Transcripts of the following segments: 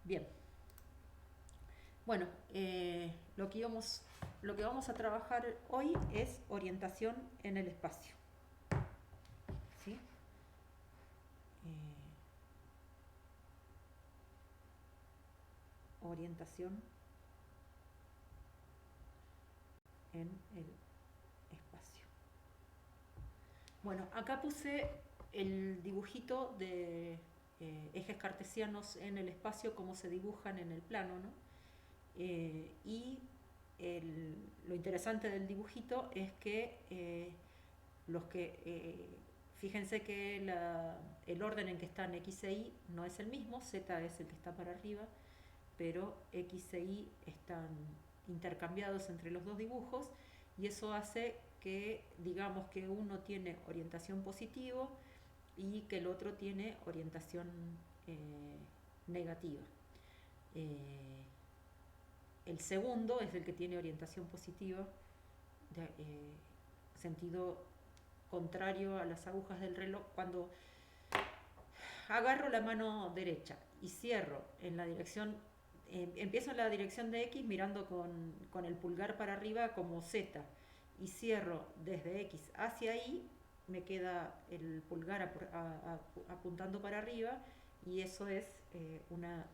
Bien, bueno, lo que vamos a trabajar hoy es orientación en el espacio. ¿Sí? Eh, Orientación en el espacio. Bueno, acá puse el dibujito de ejes cartesianos en el espacio, como se dibujan en el plano, ¿no? Y lo interesante del dibujito es que fíjense que el orden en que están X e Y no es el mismo, Z es el que está para arriba, pero X e Y están intercambiados entre los dos dibujos y eso hace que digamos que uno tiene orientación positivo y que el otro tiene orientación negativa. Eh, el segundo es el que tiene orientación positiva, sentido contrario a las agujas del reloj. Cuando agarro la mano derecha y cierro en la dirección, empiezo en la dirección de X mirando con el pulgar para arriba como Z y cierro desde X hacia Y, me queda el pulgar apuntando para arriba y eso es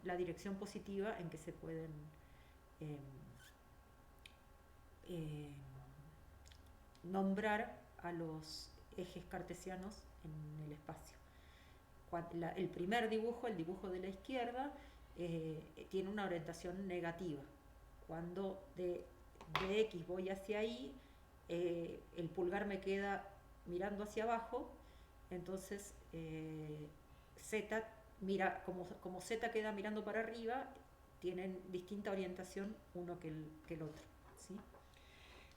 la dirección positiva en que se pueden eh, eh, nombrar a los ejes cartesianos en el espacio. El primer dibujo, el dibujo de la izquierda, tiene una orientación negativa. Cuando de X voy hacia Y, el pulgar me queda mirando hacia abajo, entonces Z mira, como Z queda mirando para arriba, tienen distinta orientación uno que el otro. ¿Sí?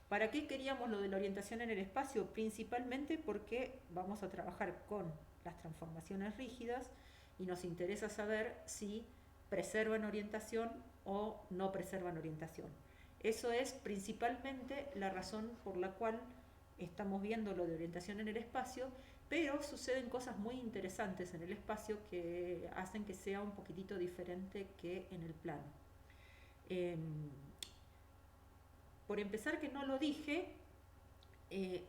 ¿Para qué queríamos lo de la orientación en el espacio? Principalmente porque vamos a trabajar con las transformaciones rígidas y nos interesa saber si preservan orientación o no preservan orientación. Eso es principalmente la razón por la cual estamos viendo lo de orientación en el espacio, pero suceden cosas muy interesantes en el espacio que hacen que sea un poquitito diferente que en el plano. Eh, por empezar, que no lo dije,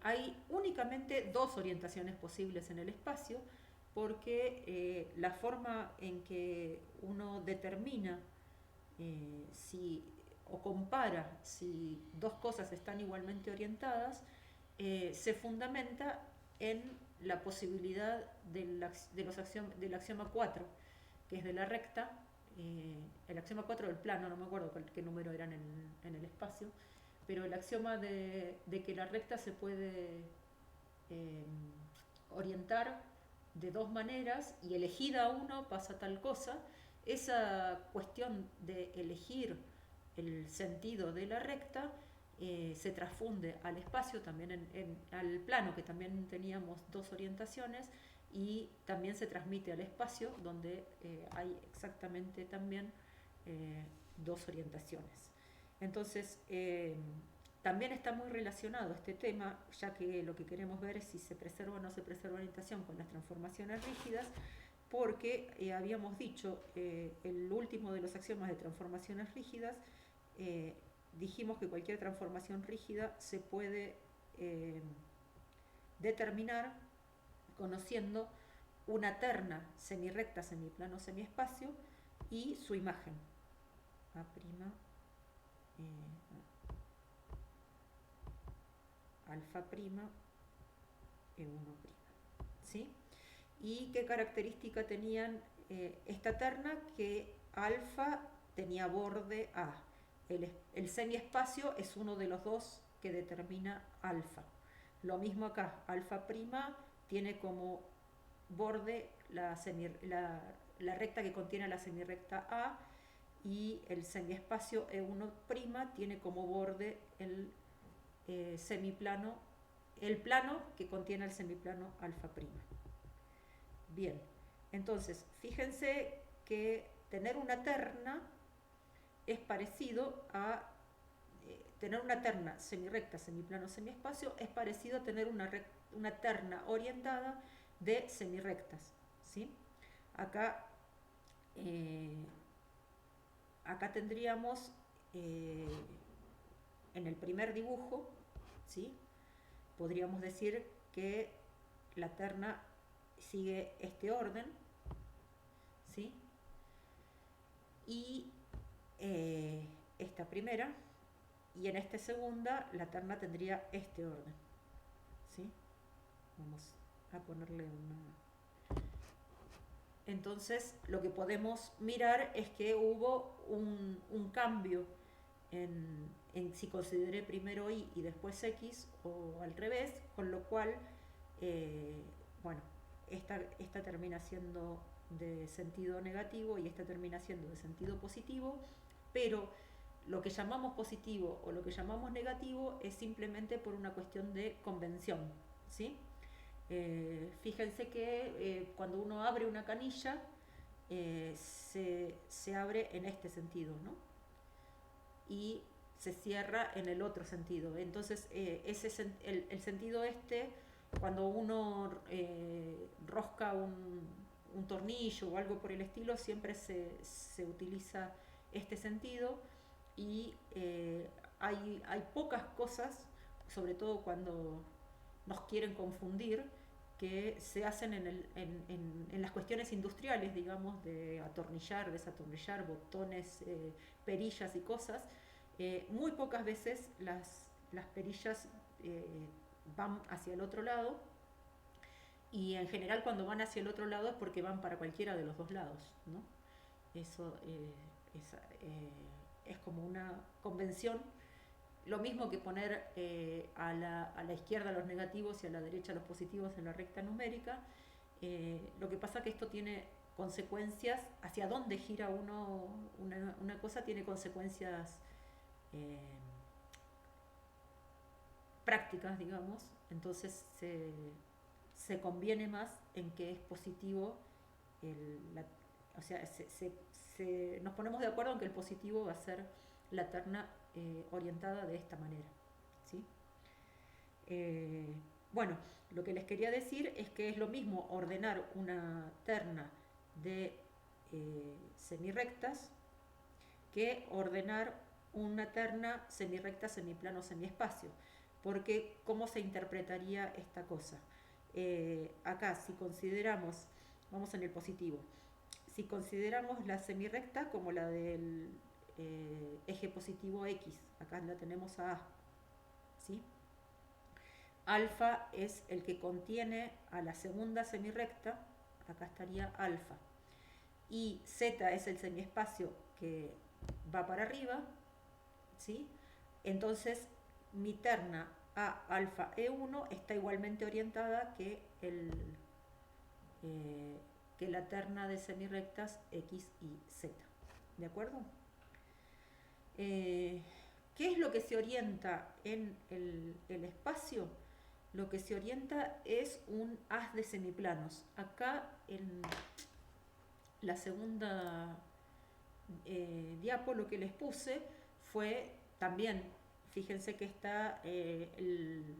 hay únicamente dos orientaciones posibles en el espacio, porque la forma en que uno determina si o compara si dos cosas están igualmente orientadas se fundamenta en la posibilidad del axioma 4, que es de la recta, el axioma 4 del plano, no me acuerdo qué número eran en el espacio, pero el axioma de que la recta se puede eh, orientar de dos maneras y elegida uno pasa tal cosa, esa cuestión de elegir el sentido de la recta se transfunde al espacio, también al plano, que también teníamos dos orientaciones, y también se transmite al espacio, donde hay exactamente también dos orientaciones. Entonces, también está muy relacionado este tema, ya que lo que queremos ver es si se preserva o no se preserva orientación con las transformaciones rígidas, porque habíamos dicho, el último de los axiomas de transformaciones rígidas, eh, dijimos que cualquier transformación rígida se puede determinar conociendo una terna semirrecta, semiplano, semiespacio y su imagen. A', alfa prima, E1'. ¿Sí? ¿Y qué característica tenían esta terna? Que alfa tenía borde A. El semiespacio es uno de los dos que determina alfa. Lo mismo acá, alfa prima tiene como borde la recta que contiene la semirrecta A y el semiespacio E1' tiene como borde el semiplano, el plano que contiene el semiplano alfa prima. Bien, entonces fíjense que tener una terna es parecido a tener una terna semirrecta, semiplano, semiespacio, es parecido a tener una terna orientada de semirrectas. ¿Sí? Acá acá tendríamos en el primer dibujo, ¿sí? Podríamos decir que la terna sigue este orden, ¿sí? Y esta primera, y en esta segunda la terna tendría este orden, ¿sí? Vamos a ponerle una... Entonces lo que podemos mirar es que hubo un cambio en si consideré primero y después x o al revés, con lo cual, bueno, esta termina siendo de sentido negativo y esta termina siendo de sentido positivo, pero lo que llamamos positivo o lo que llamamos negativo es simplemente por una cuestión de convención, ¿sí? Fíjense que cuando uno abre una canilla se abre en este sentido, ¿no? Y se cierra en el otro sentido. Entonces el sentido este, cuando uno rosca un tornillo o algo por el estilo, siempre se utiliza este sentido y hay pocas cosas, sobre todo cuando nos quieren confundir, que se hacen en las cuestiones industriales, digamos, de atornillar, desatornillar, botones, perillas y cosas. Muy pocas veces las perillas van hacia el otro lado, y en general cuando van hacia el otro lado es porque van para cualquiera de los dos lados, ¿no? Eso es como una convención. Lo mismo que poner a la izquierda los negativos y a la derecha los positivos en la recta numérica. Lo que pasa que esto tiene consecuencias, hacia dónde gira una cosa tiene consecuencias prácticas, digamos. Entonces se conviene más en que es positivo, o sea, nos ponemos de acuerdo en que el positivo va a ser la terna orientada de esta manera, ¿sí? Bueno, lo que les quería decir es que es lo mismo ordenar una terna de semirrectas que ordenar una terna semirrecta, semiplano, semiespacio, porque ¿cómo se interpretaría esta cosa? Acá, si consideramos, vamos en el positivo, si consideramos la semirrecta como la del eje positivo X, acá la tenemos a A, ¿sí? Alfa es el que contiene a la segunda semirrecta, acá estaría alfa, y Z es el semiespacio que va para arriba, ¿sí? Entonces mi terna A alfa E1 está igualmente orientada que la terna de semirrectas X y Z, ¿de acuerdo? ¿Qué es lo que se orienta en el espacio? Lo que se orienta es un haz de semiplanos. Acá en la segunda diapo lo que les puse fue también, fíjense que está el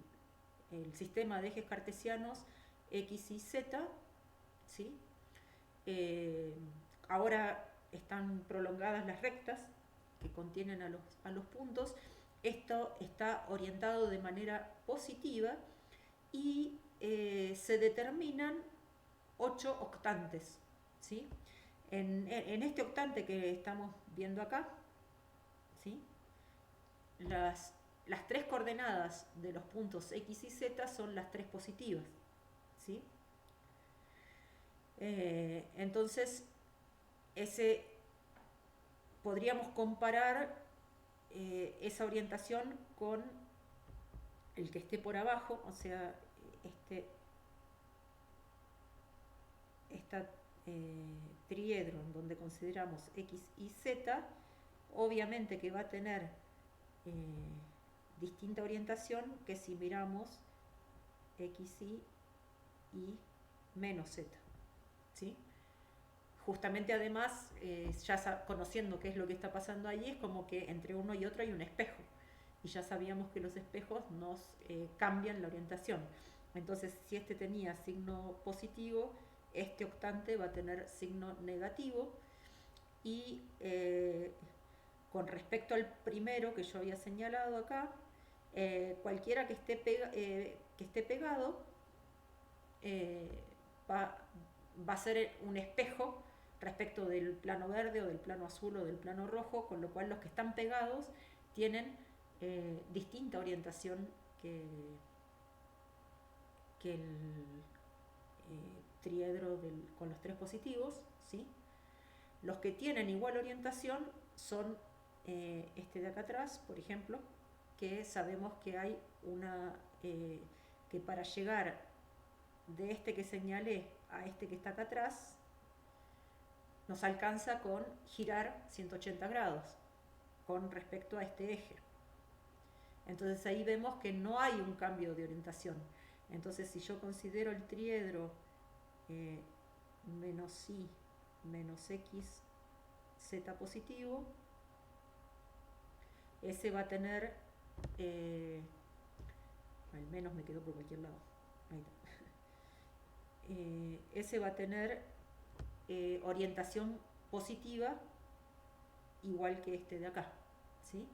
sistema de ejes cartesianos X y Z, ¿sí? Ahora están prolongadas las rectas que contienen a los puntos. Esto está orientado de manera positiva y se determinan 8 octantes, ¿sí? En este octante que estamos viendo acá, ¿sí? Las 3 coordenadas de los puntos X y Z son las 3 positivas, ¿sí? Entonces, podríamos comparar esa orientación con el que esté por abajo, o sea, esta triedro en donde consideramos X y Z, obviamente que va a tener distinta orientación que si miramos XY y menos Z, ¿sí? Justamente además, ya conociendo qué es lo que está pasando allí, es como que entre uno y otro hay un espejo, y ya sabíamos que los espejos nos cambian la orientación. Entonces, si este tenía signo positivo, este octante va a tener signo negativo, y con respecto al primero que yo había señalado acá, cualquiera que esté pegado va, va a ser un espejo respecto del plano verde o del plano azul o del plano rojo, con lo cual los que están pegados tienen distinta orientación que el triedro con los 3 positivos, ¿sí? Los que tienen igual orientación son este de acá atrás, por ejemplo, que sabemos que hay que para llegar de este que señalé a este que está acá atrás, nos alcanza con girar 180 grados con respecto a este eje. Entonces ahí vemos que no hay un cambio de orientación. Entonces si yo considero el triedro menos y menos x z positivo, ese va a tener, al menos me quedo por cualquier lado, ahí está. Ese va a tener orientación positiva igual que este de acá, ¿sí?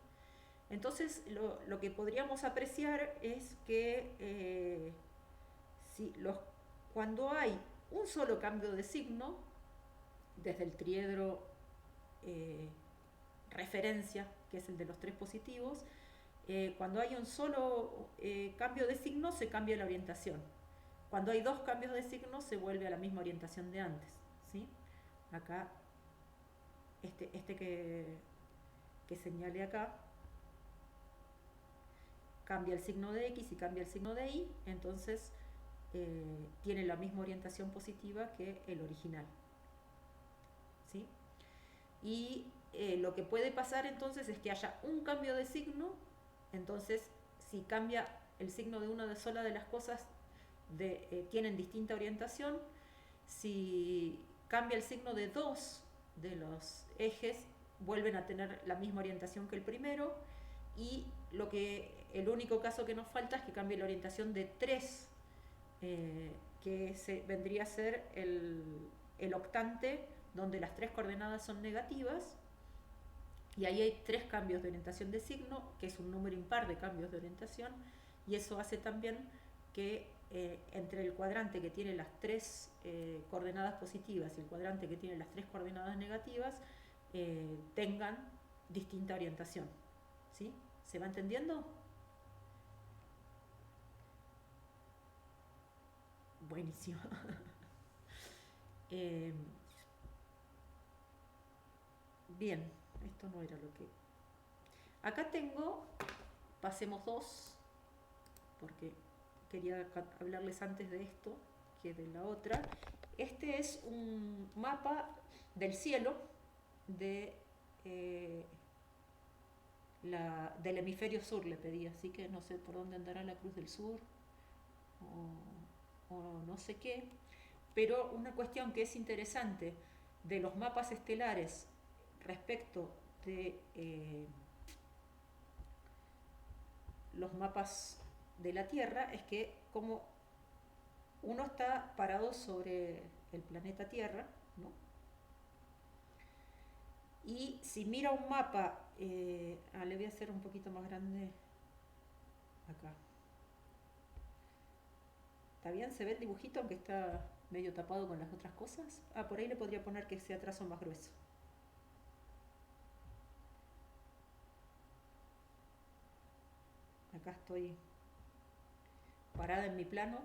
Entonces lo que podríamos apreciar es que cuando hay un solo cambio de signo, desde el triedro referencia, que es el de los 3 positivos, cuando hay un solo cambio de signo se cambia la orientación. Cuando hay 2 cambios de signo se vuelve a la misma orientación de antes, ¿sí? Acá, este que señale acá, cambia el signo de X y cambia el signo de Y, entonces tiene la misma orientación positiva que el original, ¿sí? Y lo que puede pasar entonces es que haya un cambio de signo, entonces si cambia el signo de una sola de las cosas, tienen distinta orientación. Si cambia el signo de 2 de los ejes, vuelven a tener la misma orientación que el primero, y el único caso que nos falta es que cambie la orientación de 3, que vendría a ser el octante, donde las 3 coordenadas son negativas, y ahí hay 3 cambios de orientación de signo, que es un número impar de cambios de orientación, y eso hace también que entre el cuadrante que tiene las 3 coordenadas positivas y el cuadrante que tiene las 3 coordenadas negativas tengan distinta orientación, ¿sí? ¿Se va entendiendo? Buenísimo. Bien, esto no era lo que... Acá tengo, pasemos 2, porque quería hablarles antes de esto que de la otra. Este es un mapa del cielo del hemisferio sur, le pedí, así que no sé por dónde andará la Cruz del Sur o no sé qué, pero una cuestión que es interesante de los mapas estelares respecto de los mapas de la Tierra es que como uno está parado sobre el planeta Tierra, ¿no? Y si mira un mapa, le voy a hacer un poquito más grande acá. ¿Está bien? ¿Se ve el dibujito aunque está medio tapado con las otras cosas? Por ahí le podría poner que sea trazo más grueso. Acá estoy parada en mi plano.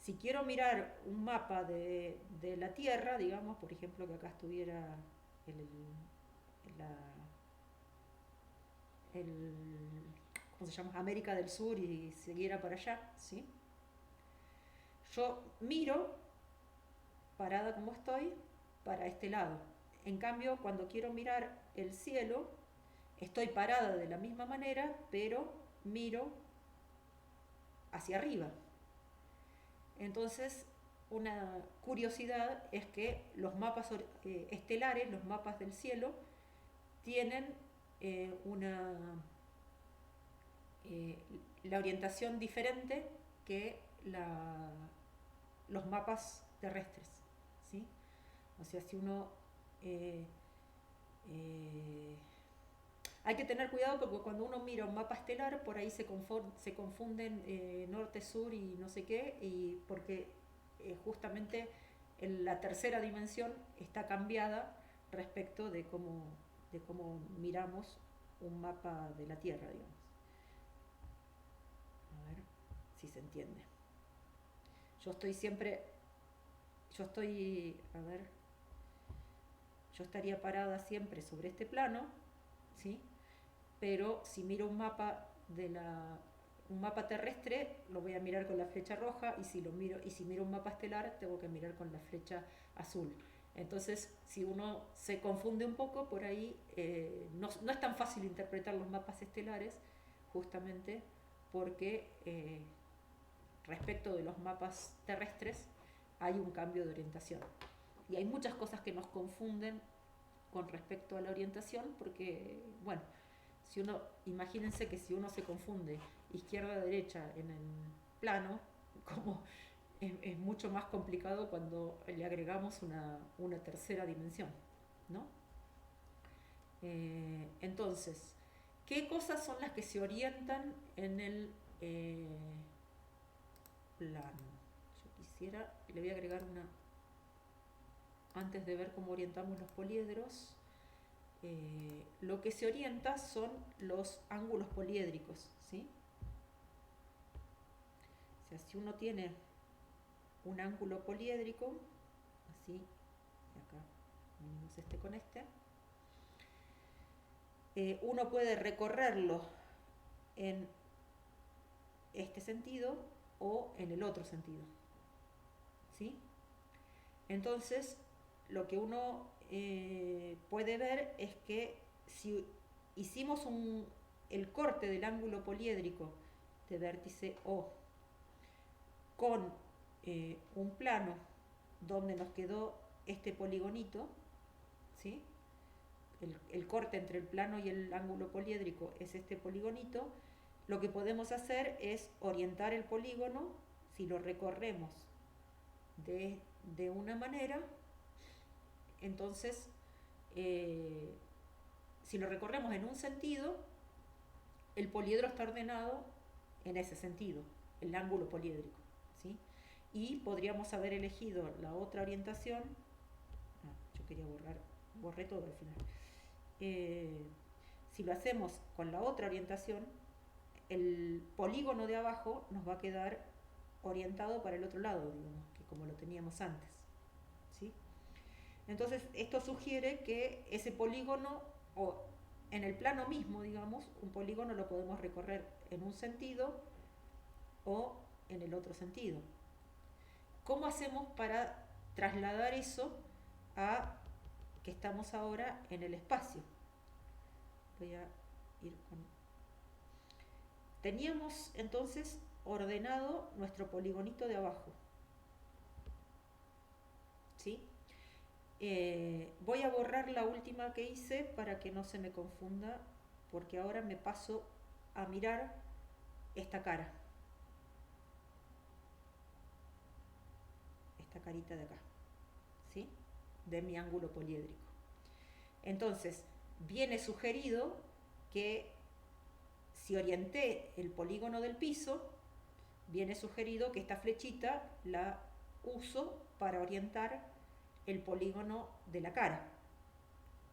Si quiero mirar un mapa de la Tierra, digamos, por ejemplo, que acá estuviera ¿cómo se llama? América del Sur y siguiera para allá, ¿sí? Yo miro, parada como estoy, para este lado. En cambio, cuando quiero mirar el cielo, estoy parada de la misma manera, pero miro hacia arriba. Entonces, una curiosidad es que los mapas estelares, los mapas del cielo, tienen la orientación diferente que los mapas terrestres, ¿sí? O sea, si uno Hay que tener cuidado porque cuando uno mira un mapa estelar, por ahí se confunden norte, sur y no sé qué, y porque justamente la tercera dimensión está cambiada respecto de cómo miramos un mapa de la Tierra, digamos. A ver si se entiende. Yo estoy siempre, a ver, yo estaría parada siempre sobre este plano, ¿sí? Pero si miro un mapa terrestre, lo voy a mirar con la flecha roja, y si miro un mapa estelar, tengo que mirar con la flecha azul. Entonces, si uno se confunde un poco, por ahí no es tan fácil interpretar los mapas estelares, justamente porque respecto de los mapas terrestres hay un cambio de orientación. Y hay muchas cosas que nos confunden con respecto a la orientación, porque, bueno, imagínense que si uno se confunde izquierda-derecha en el plano, como es mucho más complicado cuando le agregamos una tercera dimensión, ¿no? Entonces, ¿qué cosas son las que se orientan en el plano? Yo quisiera, le voy a agregar antes de ver cómo orientamos los poliedros. Lo que se orienta son los ángulos poliédricos, ¿sí? O sea, si uno tiene un ángulo poliédrico, así, y acá unimos este con este, uno puede recorrerlo en este sentido o en el otro sentido, ¿sí? Entonces, lo que uno puede ver es que si hicimos el corte del ángulo poliédrico de vértice O con un plano donde nos quedó este poligonito, ¿sí? El corte entre el plano y el ángulo poliédrico es este poligonito. Lo que podemos hacer es orientar el polígono, si lo recorremos de una manera, entonces si lo recorremos en un sentido, el poliedro está ordenado en ese sentido, el ángulo poliédrico, ¿sí? Y podríamos haber elegido la otra orientación. Yo quería borré todo al final. Si lo hacemos con la otra orientación, el polígono de abajo nos va a quedar orientado para el otro lado, digamos, que como lo teníamos antes, ¿sí? Entonces, esto sugiere que ese polígono, o en el plano mismo, digamos, un polígono lo podemos recorrer en un sentido o en el otro sentido. ¿Cómo hacemos para trasladar eso a que estamos ahora en el espacio? Voy a ir con... Teníamos entonces ordenado nuestro poligonito de abajo, ¿sí? Voy a borrar la última que hice para que no se me confunda, porque ahora me paso a mirar esta cara, esta carita de acá, ¿sí? De mi ángulo poliédrico. Entonces, viene sugerido que si orienté el polígono del piso, viene sugerido que esta flechita la uso para orientar el polígono de la cara.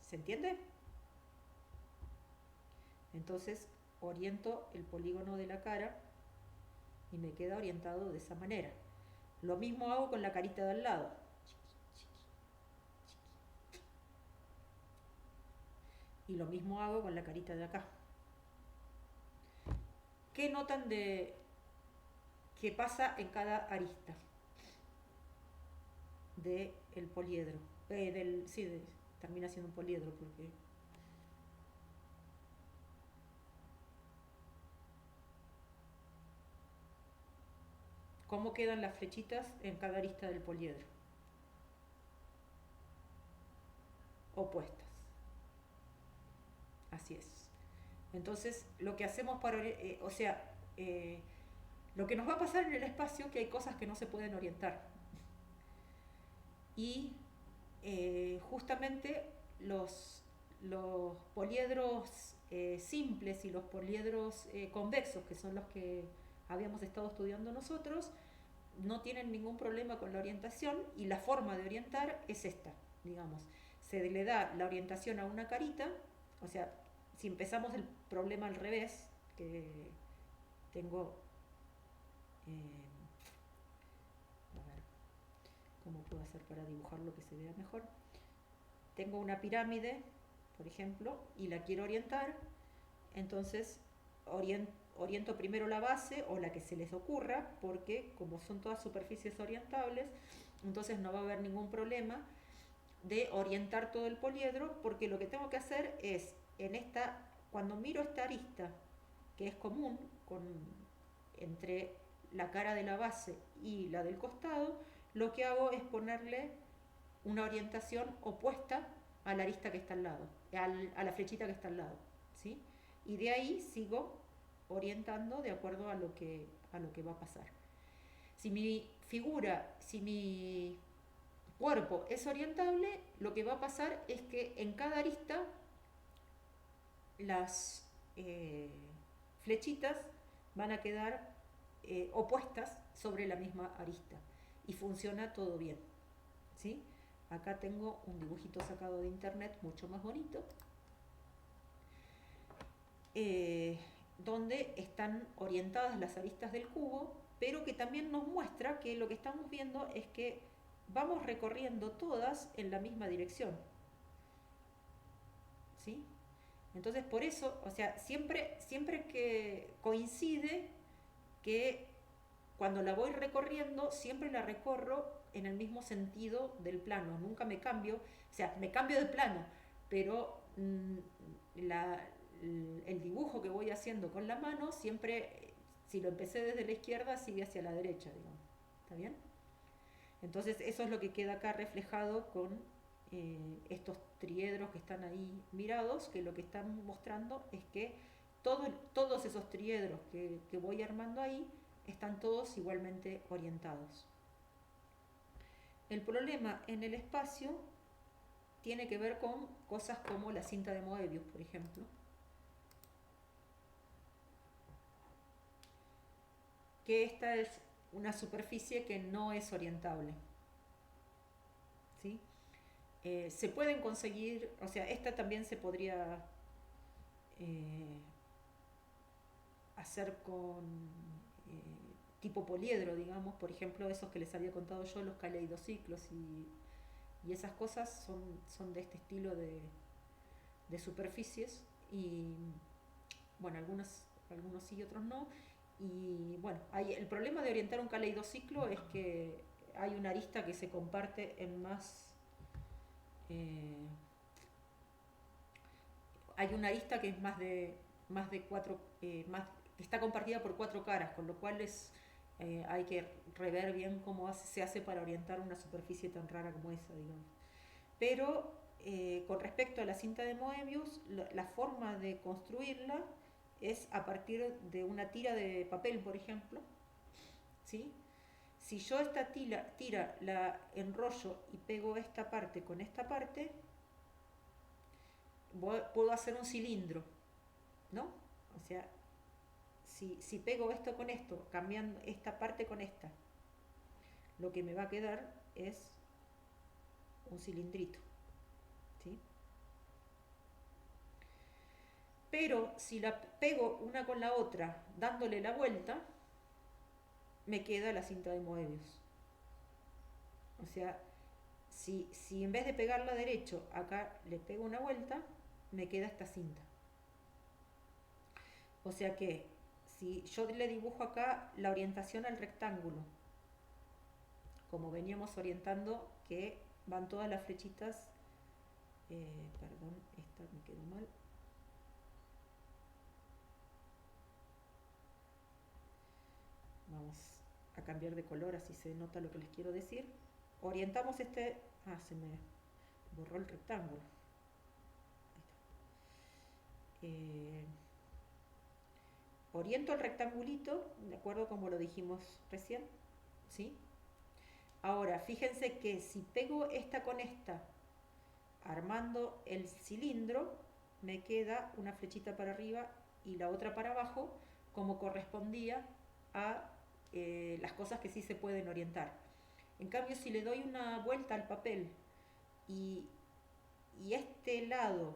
¿Se entiende? Entonces oriento el polígono de la cara y me queda orientado de esa manera. Lo mismo hago con la carita de al lado. Y lo mismo hago con la carita de acá. ¿Qué notan de qué pasa en cada arista del poliedro? Termina siendo un poliedro porque... ¿Cómo quedan las flechitas en cada arista del poliedro? Opuestas. Así es. Entonces, lo que hacemos para... lo que nos va a pasar en el espacio es que hay cosas que no se pueden orientar. Y justamente los poliedros simples y los poliedros convexos, que son los que habíamos estado estudiando nosotros, no tienen ningún problema con la orientación, y la forma de orientar es esta, digamos. Se le da la orientación a una carita, o sea, si empezamos el problema al revés, que tengo, a ver, ¿cómo puedo hacer para dibujarlo que se vea mejor? Tengo una pirámide, por ejemplo, y la quiero orientar, entonces oriento primero la base o la que se les ocurra, porque como son todas superficies orientables, entonces no va a haber ningún problema de orientar todo el poliedro, porque lo que tengo que hacer es, cuando miro esta arista, que es común entre la cara de la base y la del costado, lo que hago es ponerle una orientación opuesta a la arista que está al lado, a la flechita que está al lado, ¿sí? Y de ahí sigo orientando de acuerdo a lo que va a pasar. Si mi cuerpo es orientable, lo que va a pasar es que en cada arista las flechitas van a quedar opuestas sobre la misma arista y funciona todo bien, ¿sí? Acá tengo un dibujito sacado de internet mucho más bonito, donde están orientadas las aristas del cubo, pero que también nos muestra que lo que estamos viendo es que vamos recorriendo todas en la misma dirección, ¿sí? Entonces, por eso, o sea, siempre que coincide que cuando la voy recorriendo, siempre la recorro en el mismo sentido del plano, nunca me cambio, o sea, me cambio de plano, pero el dibujo que voy haciendo con la mano siempre, si lo empecé desde la izquierda, sigue hacia la derecha, digamos. ¿Está bien? Entonces eso es lo que queda acá reflejado con estos triedros que están ahí mirados, que lo que están mostrando es que todos esos triedros que voy armando ahí están todos igualmente orientados. El problema en el espacio tiene que ver con cosas como la cinta de Moebius, por ejemplo, que esta es una superficie que no es orientable, ¿sí? Se pueden conseguir, o sea, esta también se podría hacer con tipo poliedro, digamos, por ejemplo, esos que les había contado yo, los caleidociclos y esas cosas son de este estilo de superficies, y bueno, algunos sí y otros no. Y bueno, el problema de orientar un caleidociclo es que hay una arista que se comparte en más. Hay una arista que es más de cuatro, que está compartida por 4 caras, con lo cual hay que rever bien cómo se hace para orientar una superficie tan rara como esa, digamos. Pero con respecto a la cinta de Moebius, la forma de construirla es a partir de una tira de papel, por ejemplo, ¿sí? Si yo esta tira la enrollo y pego esta parte con esta parte, puedo hacer un cilindro, ¿no? O sea, si pego esto con esto, cambiando esta parte con esta, lo que me va a quedar es un cilindrito, ¿sí? Pero si la pego una con la otra dándole la vuelta, me queda la cinta de Moebius. O sea, si en vez de pegarla derecho, acá le pego una vuelta, me queda esta cinta. O sea que si yo le dibujo acá la orientación al rectángulo, como veníamos orientando, que van todas las flechitas, perdón, esta me quedó mal. Vamos a cambiar de color, así se nota lo que les quiero decir. Orientamos se me borró el rectángulo. Oriento el rectangulito, de acuerdo como lo dijimos recién, ¿sí? Ahora, fíjense que si pego esta con esta, armando el cilindro, me queda una flechita para arriba y la otra para abajo, como correspondía a las cosas que sí se pueden orientar. En cambio, si le doy una vuelta al papel y, y este lado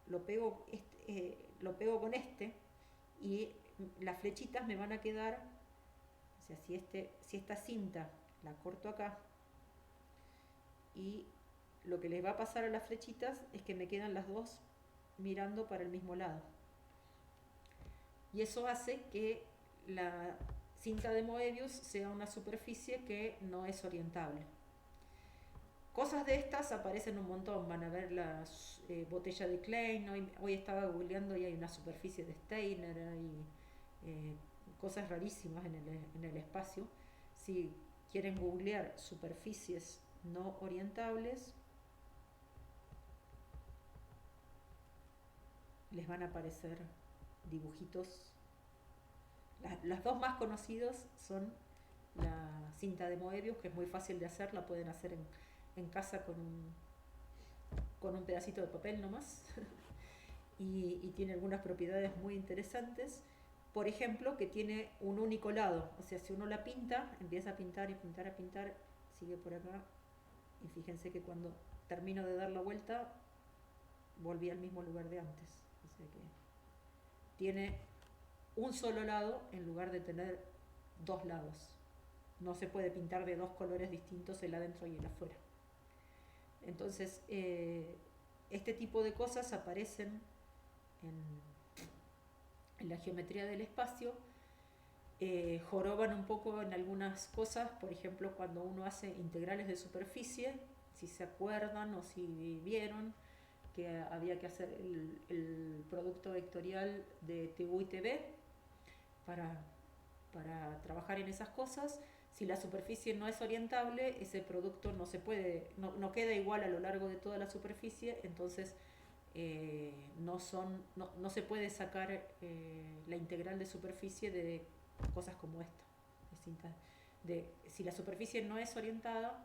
lo pego con este, y las flechitas me van a quedar, o sea, si esta cinta la corto acá, y lo que les va a pasar a las flechitas es que me quedan las dos mirando para el mismo lado. Y eso hace que la cinta de Moebius sea una superficie que no es orientable. Cosas de estas aparecen un montón. Van a ver las botellas de Klein. Hoy estaba googleando y hay una superficie de Steiner. Hay cosas rarísimas en el espacio. Si quieren googlear superficies no orientables, les van a aparecer dibujitos. Las dos más conocidos son la cinta de Moebius, que es muy fácil de hacer, la pueden hacer en casa con un pedacito de papel nomás. y tiene algunas propiedades muy interesantes. Por ejemplo, que tiene un único lado. O sea, si uno la pinta, empieza a pintar y pintar a pintar, sigue por acá. Y fíjense que cuando termino de dar la vuelta, volví al mismo lugar de antes. O sea que tiene un solo lado en lugar de tener dos lados. No se puede pintar de dos colores distintos, el adentro y el afuera. Entonces, este tipo de cosas aparecen en la geometría del espacio. Joroban un poco en algunas cosas, por ejemplo, cuando uno hace integrales de superficie, si se acuerdan o si vieron que había que hacer el producto vectorial de TU y TV para trabajar en esas cosas. Si la superficie no es orientable, ese producto no queda igual a lo largo de toda la superficie, entonces no se puede sacar la integral de superficie de cosas como esta. Si la superficie no es orientada,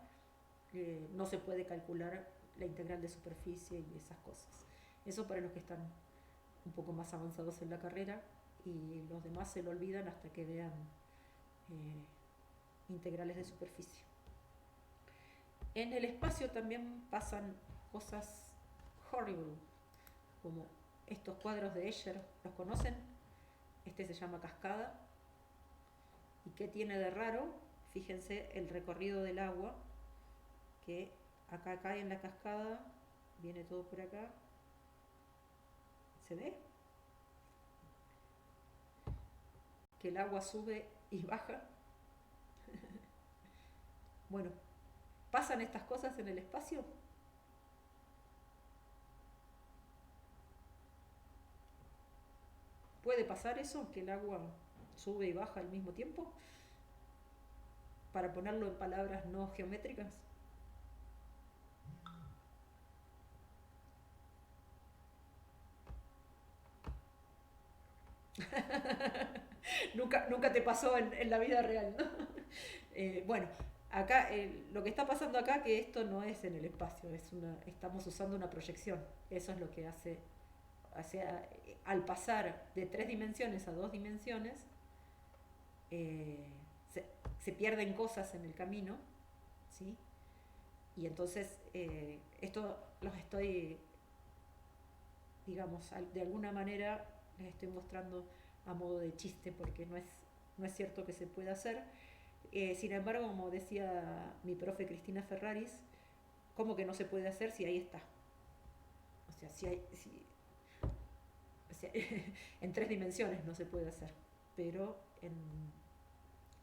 no se puede calcular la integral de superficie y esas cosas. Eso para los que están un poco más avanzados en la carrera, y los demás se lo olvidan hasta que vean integrales de superficie. En el espacio también pasan cosas horrible, como estos cuadros de Escher. ¿Los conocen? Este se llama Cascada. ¿Y qué tiene de raro? Fíjense el recorrido del agua, que acá cae en la cascada, viene todo por acá. ¿Se ve? Que el agua sube y baja. Bueno, ¿pasan estas cosas en el espacio? ¿Puede pasar eso, que el agua sube y baja al mismo tiempo? Para ponerlo en palabras no geométricas. nunca te pasó en la vida real, ¿no? Bueno, acá lo que está pasando acá, que esto no es en el espacio, estamos usando una proyección. Eso es lo que hace, o sea, al pasar de 3 dimensiones a 2 dimensiones, eh, se pierden cosas en el camino, ¿sí? Y entonces esto los estoy, digamos, de alguna manera les estoy mostrando a modo de chiste, porque no es cierto que se pueda hacer. Sin embargo, como decía mi profe Cristina Ferraris, ¿cómo que no se puede hacer si ahí está? O sea, o sea, en 3 dimensiones no se puede hacer, pero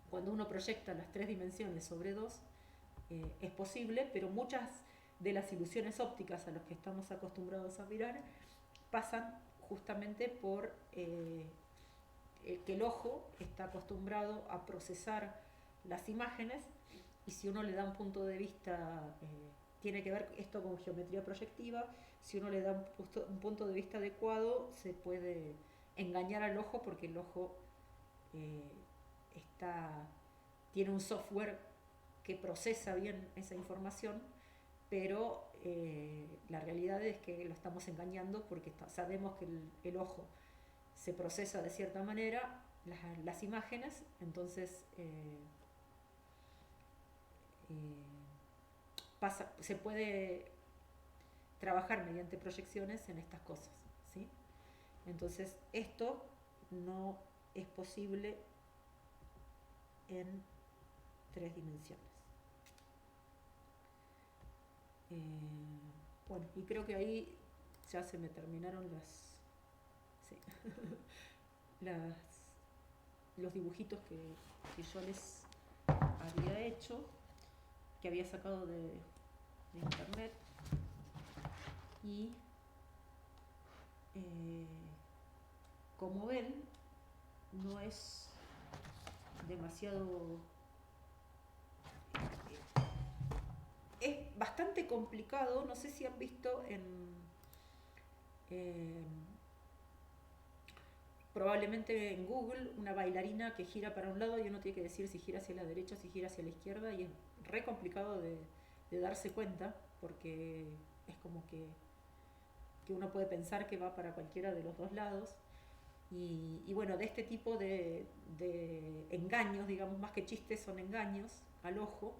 cuando uno proyecta las 3 dimensiones sobre 2, es posible, pero muchas de las ilusiones ópticas a las que estamos acostumbrados a mirar pasan justamente por que el ojo está acostumbrado a procesar las imágenes, y si uno le da un punto de vista, tiene que ver esto con geometría proyectiva, si uno le da un punto de vista adecuado, se puede engañar al ojo, porque el ojo eh, tiene un software que procesa bien esa información, pero la realidad es que lo estamos engañando porque sabemos que el ojo se procesa de cierta manera las imágenes, entonces se puede trabajar mediante proyecciones en estas cosas, ¿sí? Entonces esto no es posible en 3 dimensiones. Bueno, y creo que ahí ya se me terminaron sí, los dibujitos que yo les había hecho, que había sacado de internet, y como ven, no es demasiado... es bastante complicado, no sé si han visto probablemente en Google una bailarina que gira para un lado y uno tiene que decir si gira hacia la derecha, si gira hacia la izquierda, y es re complicado de darse cuenta, porque es como que uno puede pensar que va para cualquiera de los dos lados. Y bueno, de este tipo de engaños, digamos, más que chistes, son engaños al ojo.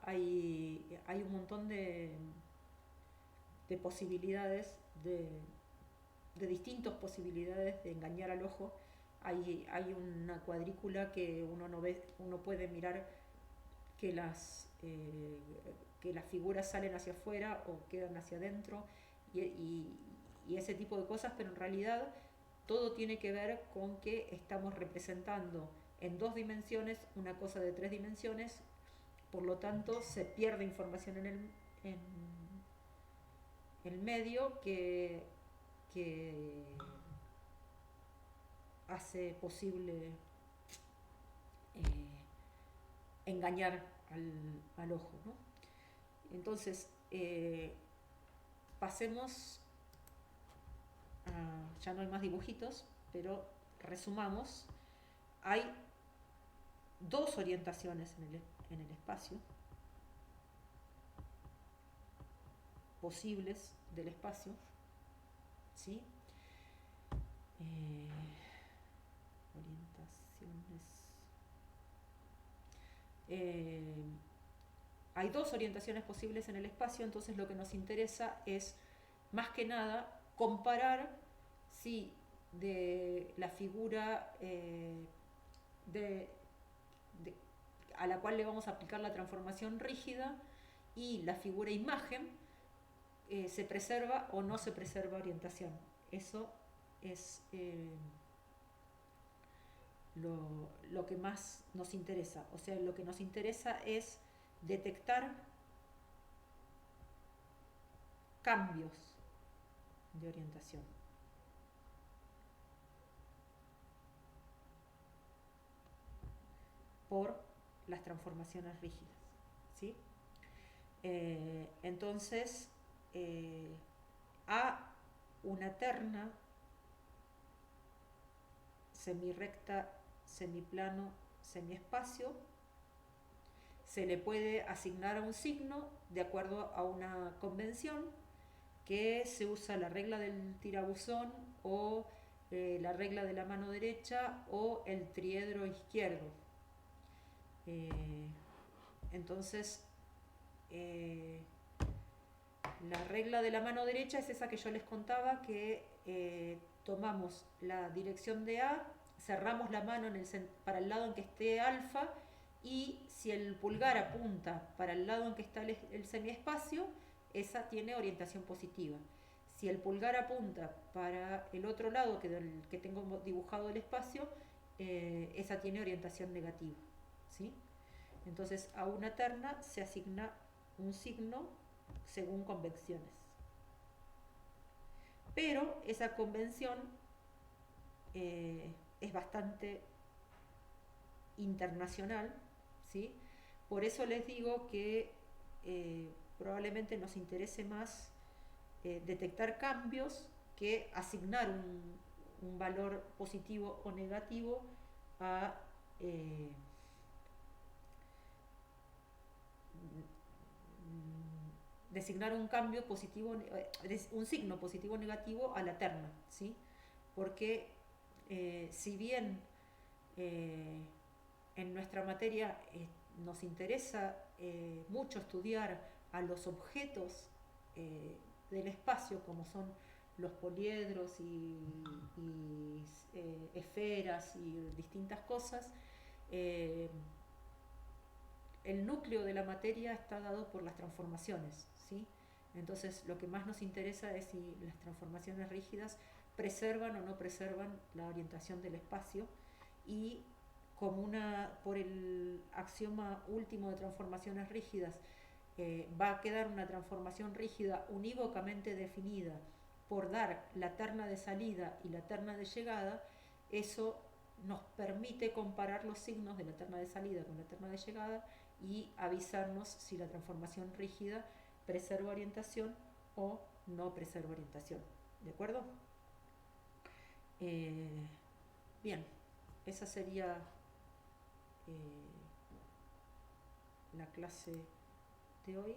Hay un montón de posibilidades, de distintas posibilidades de engañar al ojo. Hay una cuadrícula que uno puede mirar que que las figuras salen hacia afuera o quedan hacia adentro, y ese tipo de cosas, pero en realidad todo tiene que ver con que estamos representando en 2 dimensiones una cosa de 3 dimensiones, por lo tanto se pierde información en el medio que hace posible engañar al ojo, ¿no? Entonces, pasemos ya no hay más dibujitos, pero resumamos. Hay 2 orientaciones en el espacio, posibles del espacio, ¿sí? Orientaciones. Hay 2 orientaciones posibles en el espacio, entonces lo que nos interesa es, más que nada, comparar si de la figura a la cual le vamos a aplicar la transformación rígida y la figura imagen, se preserva o no se preserva orientación. Eso es lo que más nos interesa. O sea, lo que nos interesa es detectar cambios de orientación. Por las transformaciones rígidas, ¿sí? Entonces, a una terna semirrecta, semiplano, semiespacio, se le puede asignar un signo de acuerdo a una convención, que se usa la regla del tirabuzón o la regla de la mano derecha o el triedro izquierdo. Entonces, la regla de la mano derecha es esa que yo les contaba, que tomamos la dirección de A, cerramos la mano para el lado en que esté alfa, y si el pulgar apunta para el lado en que está el semiespacio, esa tiene orientación positiva. Si el pulgar apunta para el otro lado que tengo dibujado el espacio, esa tiene orientación negativa, ¿sí? Entonces, a una terna se asigna un signo según convenciones. Pero esa convención es bastante internacional, ¿sí? Por eso les digo que probablemente nos interese más detectar cambios que asignar un valor positivo o negativo a designar un cambio positivo, un signo positivo o negativo a la terna, ¿sí? Porque si bien en nuestra materia nos interesa mucho estudiar a los objetos del espacio, como son los poliedros y esferas y distintas cosas, eh, el núcleo de la materia está dado por las transformaciones, ¿sí? Entonces lo que más nos interesa es si las transformaciones rígidas preservan o no preservan la orientación del espacio, y como por el axioma último de transformaciones rígidas, va a quedar una transformación rígida unívocamente definida por dar la terna de salida y la terna de llegada. Eso nos permite comparar los signos de la terna de salida con la terna de llegada y avisarnos si la transformación rígida preserva orientación o no preserva orientación. ¿De acuerdo? Bien, esa sería la clase de hoy.